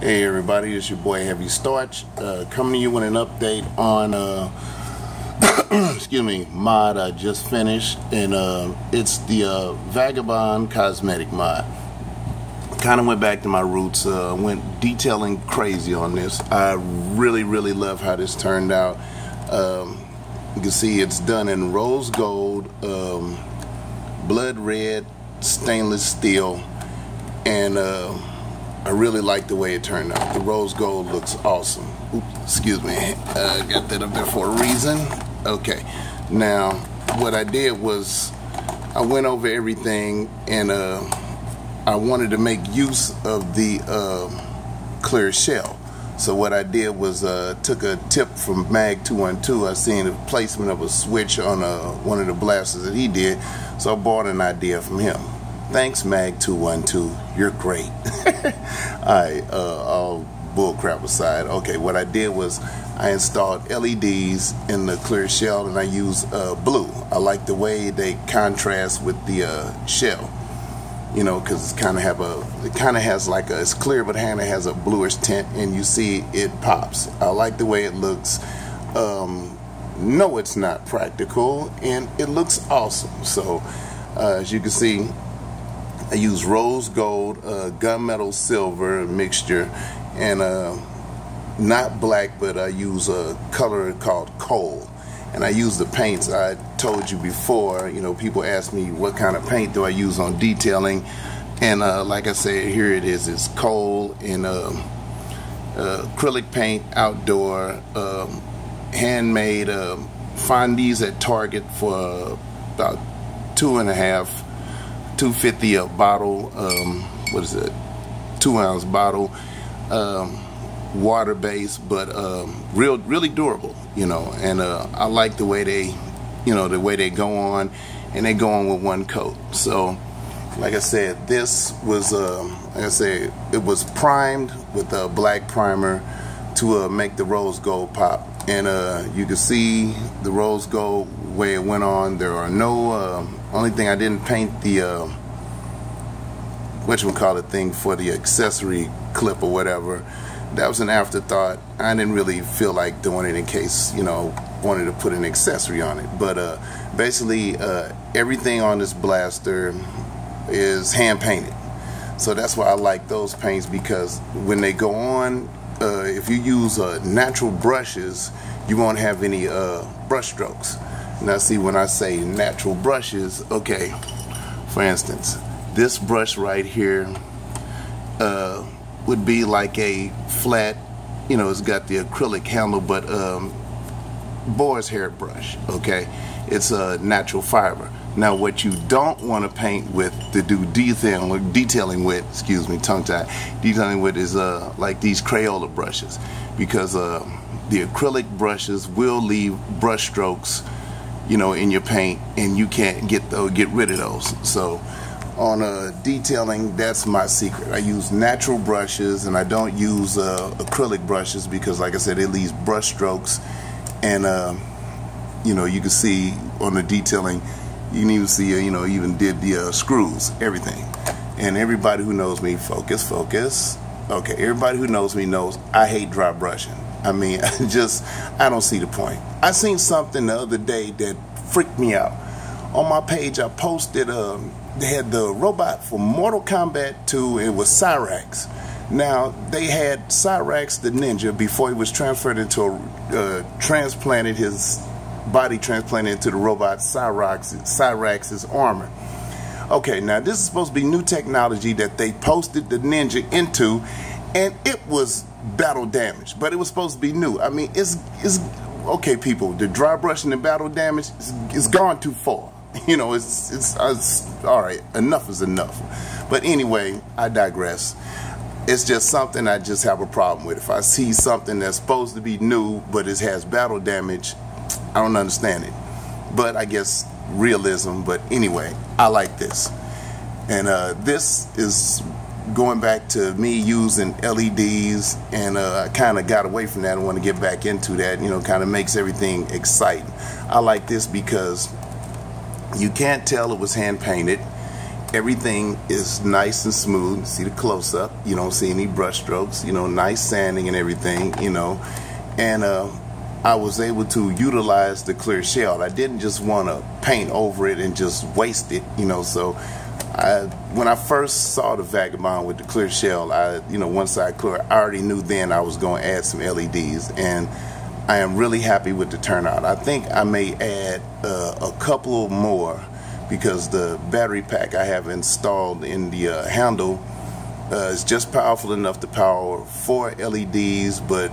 Hey everybody, it's your boy Heavy Starch, coming to you with an update on excuse me, mod I just finished, and it's the Vagabond cosmetic mod. Kind of went back to my roots, went detailing crazy on this. I really love how this turned out. You can see it's done in rose gold, blood red, stainless steel, and I really like the way it turned out. The rose gold looks awesome. Oops, excuse me. I got that up there for a reason. Okay. Now, what I did was I went over everything, and I wanted to make use of the clear shell. So what I did was took a tip from Mag 212. I seen the placement of a switch on one of the blasters that he did, so I bought an idea from him. Thanks, Mag 212. You're great. Alright, all bullcrap aside. Okay, what I did was I installed LEDs in the clear shell, and I used blue. I like the way they contrast with the shell. You know, because it kind of has like it's clear, but it has a bluish tint, and you see it pops. I like the way it looks. No, it's not practical, and it looks awesome. So, as you can see, I use rose gold, gunmetal silver mixture, and not black, but I use a color called coal. And I use the paints I told you before. You know, people ask me what kind of paint do I use on detailing, and like I said, here it is. It's coal and acrylic paint, outdoor, handmade. Find these at Target for about $2.50 a bottle. What is it? 2-ounce bottle. Water based, but really durable, you know. And I like the way they, you know, the way they go on, and they go on with one coat. So, like I said, this was like I said, it was primed with a black primer to make the rose gold pop. And you can see the rose gold way it went on. There are no only thing I didn't paint the whatchamacallit thing for the accessory clip or whatever. That was an afterthought. I didn't really feel like doing it in case, you know, wanted to put an accessory on it. But basically, everything on this blaster is hand painted. So that's why I like those paints, because when they go on, if you use natural brushes, you won't have any brush strokes. Now see, when I say natural brushes, okay, for instance, this brush right here would be like a flat, you know, it's got the acrylic handle, but boar's hair brush, okay? It's a natural fiber. Now what you don't want to paint with, to do detailing with, excuse me, tongue tie, detailing with is like these Crayola brushes, because the acrylic brushes will leave brush strokes, you know, in your paint, and you can't get rid of those. So on detailing, that's my secret. I use natural brushes, and I don't use acrylic brushes, because like I said, it leaves brush strokes. And you know, you can see on the detailing, you can even see, you know, even did the screws, everything. And everybody who knows me, focus. Okay, everybody who knows me knows I hate dry brushing. I mean, I don't see the point. I seen something the other day that freaked me out. On my page, I posted they had the robot for Mortal Kombat 2. It was Cyrax. Now, they had Cyrax the ninja before he was transferred into transplanted, his body transplanted into the robot Cyrax's armor. Okay, now this is supposed to be new technology that they posted the ninja into, and it was battle damage, but it was supposed to be new. I mean, it's okay, people, the dry brushing and battle damage is gone too far. You know, it's all right, enough is enough. But anyway, I digress. It's just something I just have a problem with. If I see something that's supposed to be new, but it has battle damage, I don't understand it. But I guess realism. But anyway, I like this. And this is going back to me using LEDs, and I kind of got away from that. I want to get back into that. You know, kind of makes everything exciting. I like this because you can't tell it was hand painted, everything is nice and smooth. See the close-up, you don't see any brush strokes, you know, nice sanding and everything, you know. And I was able to utilize the clear shell. I didn't just want to paint over it and just waste it, you know. So when I first saw the Vagabond with the clear shell, one side clear, I already knew then I was going to add some LEDs, and I am really happy with the turnout. I think I may add a couple more, because the battery pack I have installed in the handle is just powerful enough to power 4 LEDs, but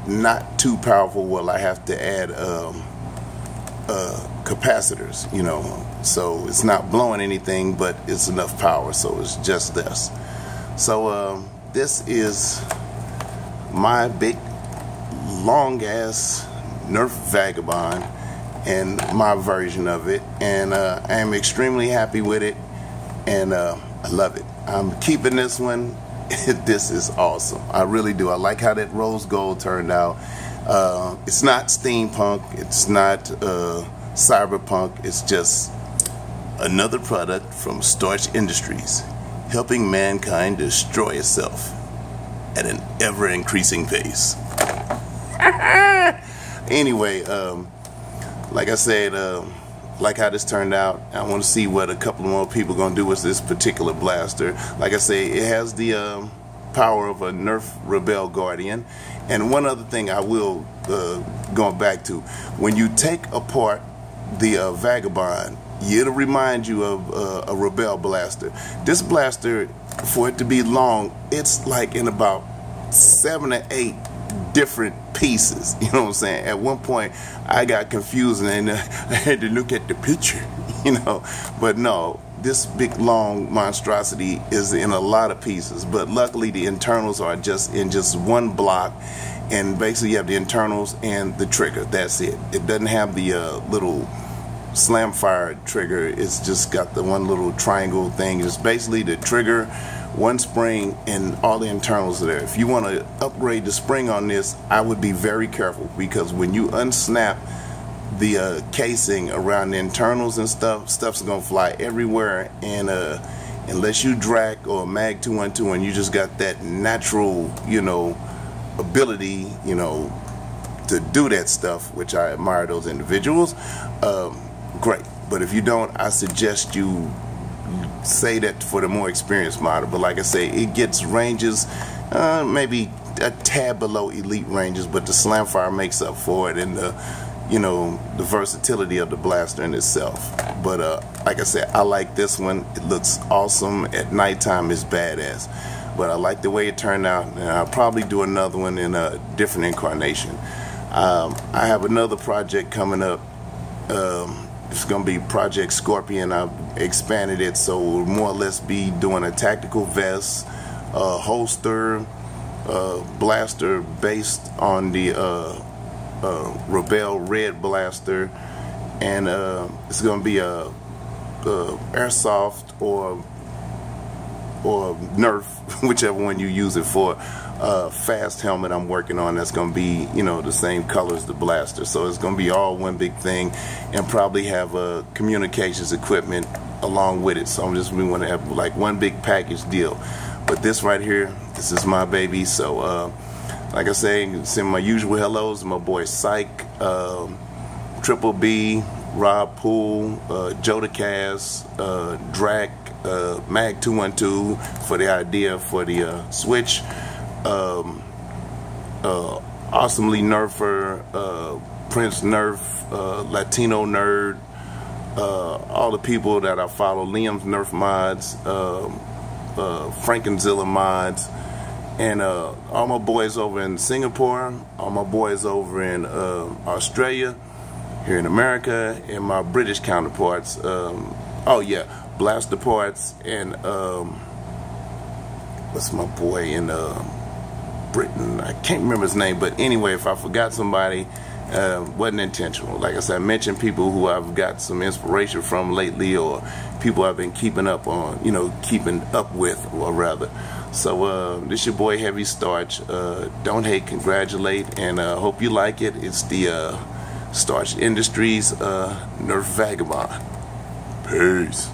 not too powerful where I have to add capacitors, you know. So it's not blowing anything, but it's enough power, so it's just this. So this is my big long ass Nerf Vagabond and my version of it, and I am extremely happy with it, and I love it. I'm keeping this one. This is awesome. I really do. I like how that rose gold turned out. It's not steampunk, it's not cyberpunk, it's just another product from Starch Industries, helping mankind destroy itself at an ever-increasing pace. Anyway, like I said, like how this turned out, I want to see what a couple more people are going to do with this particular blaster. Like I say, it has the power of a Nerf Rebel Guardian. And one other thing I will, going back to, when you take apart the Vagabond, it'll remind you of a Rebel blaster. This blaster, for it to be long, it's like in about 7 or 8 different pieces, you know what I'm saying? At one point I got confused and I had to look at the picture, you know, but no, this big long monstrosity is in a lot of pieces, but luckily the internals are just in just one block, and basically you have the internals and the trigger. That's it. It doesn't have the little slam fire trigger. It's just got the one little triangle thing. It's basically the trigger, one spring, and all the internals are there. If you want to upgrade the spring on this, I would be very careful, because when you unsnap the casing around the internals and stuff's gonna fly everywhere, and unless you drag or mag 212 and you just got that natural, you know, ability, you know, to do that stuff, which I admire those individuals, great. But if you don't, I suggest you say that for the more experienced model. But like I say, it gets ranges maybe a tad below elite ranges, but the slam fire makes up for it, and the, you know, the versatility of the blaster in itself. But like I said, I like this one. It looks awesome. At nighttime it's badass, but I like the way it turned out, and I'll probably do another one in a different incarnation. I have another project coming up. It's going to be Project Scorpion. I've expanded it, so we'll more or less be doing a tactical vest, holster, blaster based on the Rebel Red blaster, and it's going to be a airsoft or Nerf, whichever one you use it for, fast helmet I'm working on. That's going to be, you know, the same color as the blaster, so it's going to be all one big thing, and probably have communications equipment along with it. So I'm just going to have like one big package deal. But this right here, this is my baby. So like I say, send my usual hellos to my boy Psych, Triple B, Rob Poole, Joe the Cass, Drac, Mag 212 for the idea for the Switch, Awesomely Nerfer, Prince Nerf, Latino Nerd, all the people that I follow, Liam's Nerf Mods, Frankenzilla Mods, and all my boys over in Singapore, all my boys over in Australia, here in America, and my British counterparts. Oh yeah, Blaster Parts, and what's my boy in Britain? I can't remember his name, but anyway, if I forgot somebody, wasn't intentional. Like I said, I mentioned people who I've got some inspiration from lately, or people I've been keeping up on, you know, keeping up with, or rather. So this your boy Heavy Starch. Don't hate, congratulate, and hope you like it. It's the Starch Industries Nerf Vagabond. Peace.